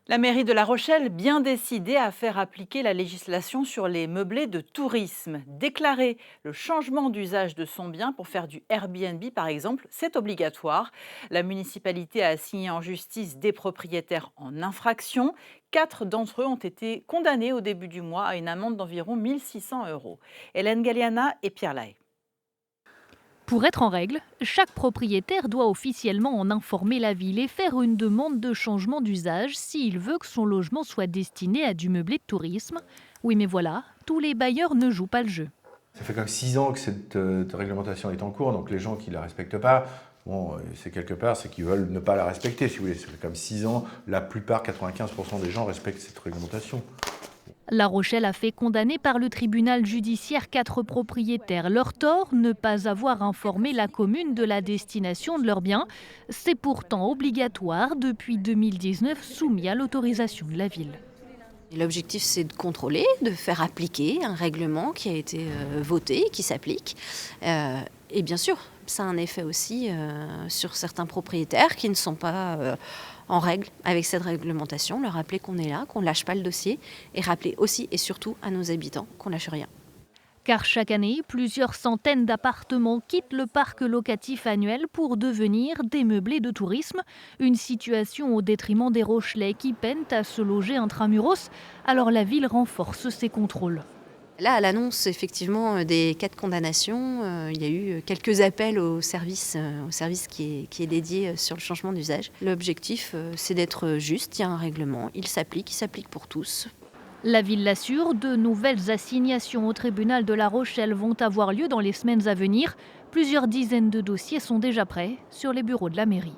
La mairie de La Rochelle, bien décidée à faire appliquer la législation sur les meublés de tourisme. Déclarer le changement d'usage de son bien pour faire du Airbnb, par exemple, c'est obligatoire. La municipalité a assigné en justice des propriétaires en infraction. 4 d'entre eux ont été condamnés au début du mois à une amende d'environ 1600 euros. Hélène Galliana et Pierre Lahaye. Pour être en règle, chaque propriétaire doit officiellement en informer la ville et faire une demande de changement d'usage s'il veut que son logement soit destiné à du meublé de tourisme. Oui, mais voilà, tous les bailleurs ne jouent pas le jeu. Ça fait quand même 6 ans que cette réglementation est en cours, donc les gens qui ne la respectent pas, bon, c'est quelque part, c'est qu'ils veulent ne pas la respecter, si vous voulez. Ça fait quand même 6 ans, la plupart, 95% des gens respectent cette réglementation. La Rochelle a fait condamner par le tribunal judiciaire 4 propriétaires. Leur tort, ne pas avoir informé la commune de la destination de leurs biens. C'est pourtant obligatoire depuis 2019, soumis à l'autorisation de la ville. L'objectif, c'est de contrôler, de faire appliquer un règlement qui a été voté, qui s'applique. Et bien sûr, ça a un effet aussi sur certains propriétaires qui ne sont pas en règle avec cette réglementation. Leur rappeler qu'on est là, qu'on ne lâche pas le dossier et rappeler aussi et surtout à nos habitants qu'on ne lâche rien. Car chaque année, plusieurs centaines d'appartements quittent le parc locatif annuel pour devenir des meublés de tourisme. Une situation au détriment des Rochelais qui peinent à se loger intramuros. Alors la ville renforce ses contrôles. Là, à l'annonce effectivement des 4 condamnations, il y a eu quelques appels au service qui est dédié sur le changement d'usage. L'objectif, c'est d'être juste. Il y a un règlement, il s'applique pour tous. La ville l'assure, de nouvelles assignations au tribunal de La Rochelle vont avoir lieu dans les semaines à venir. Plusieurs dizaines de dossiers sont déjà prêts sur les bureaux de la mairie.